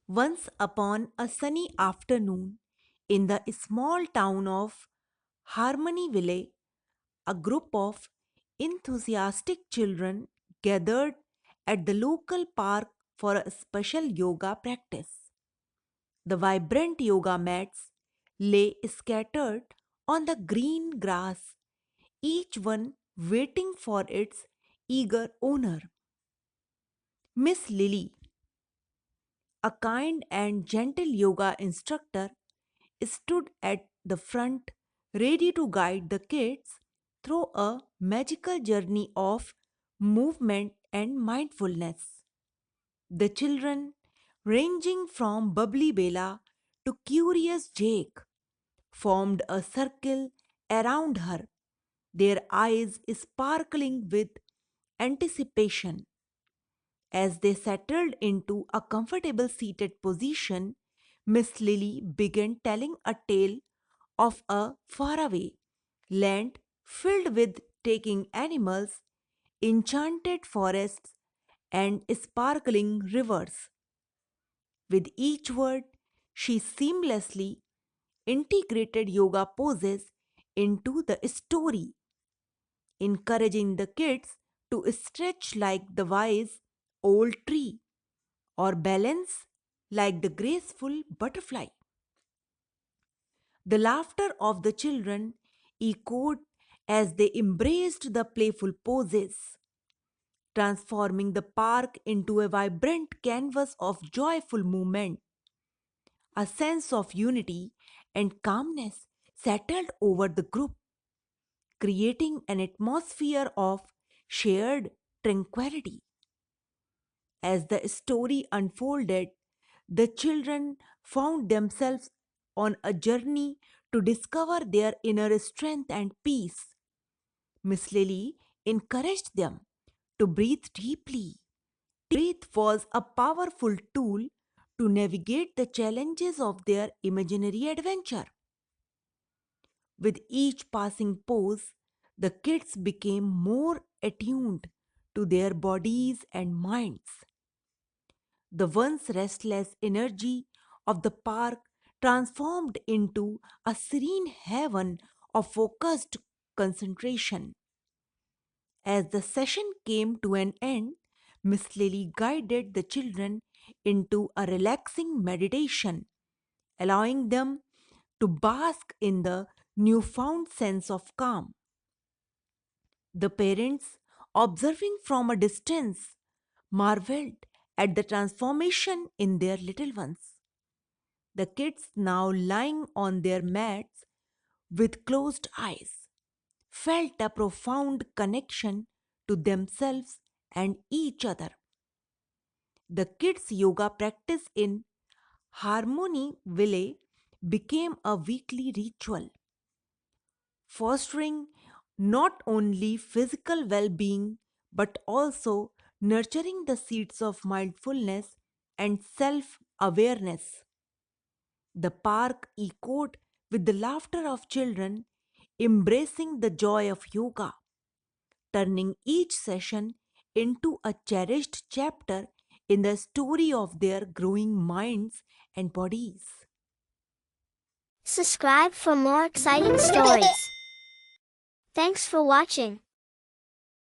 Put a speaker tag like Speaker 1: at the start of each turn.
Speaker 1: Once upon a sunny afternoon, in the small town of Harmonyville, a group of enthusiastic children gathered at the local park for a special yoga practice. The vibrant yoga mats lay scattered on the green grass, each one waiting for its eager owner. Miss Lily, a kind and gentle yoga instructor, stood at the front ready to guide the kids through a magical journey of movement and mindfulness. The children, ranging from bubbly Bella to curious Jake, formed a circle around her, their eyes sparkling with anticipation. As they settled into a comfortable seated position, Miss Lily began telling a tale of a faraway land filled with taking animals, enchanted forests, and sparkling rivers. With each word, she seamlessly integrated yoga poses into the story, encouraging the kids to stretch like the wise old tree or balance like the graceful butterfly. The laughter of the children echoed as they embraced the playful poses, transforming the park into a vibrant canvas of joyful movement. A sense of unity and calmness settled over the group, creating an atmosphere of shared tranquility. As the story unfolded, the children found themselves on a journey to discover their inner strength and peace. Miss Lily encouraged them to breathe deeply. Breath was a powerful tool to navigate the challenges of their imaginary adventure. With each passing pose, the kids became more attuned to their bodies and minds. The once restless energy of the park transformed into a serene heaven of focused concentration. As the session came to an end, Miss Lily guided the children into a relaxing meditation, allowing them to bask in the newfound sense of calm. The parents, observing from a distance, marveled at the transformation in their little ones. The kids, now lying on their mats with closed eyes, felt a profound connection to themselves and each other. The kids' yoga practice in Harmony Village became a weekly ritual, fostering not only physical well being but also nurturing the seeds of mindfulness and self awareness. The park echoed with the laughter of children embracing the joy of yoga, turning each session into a cherished chapter in the story of their growing minds and bodies.
Speaker 2: Subscribe for more exciting stories. Thanks for watching.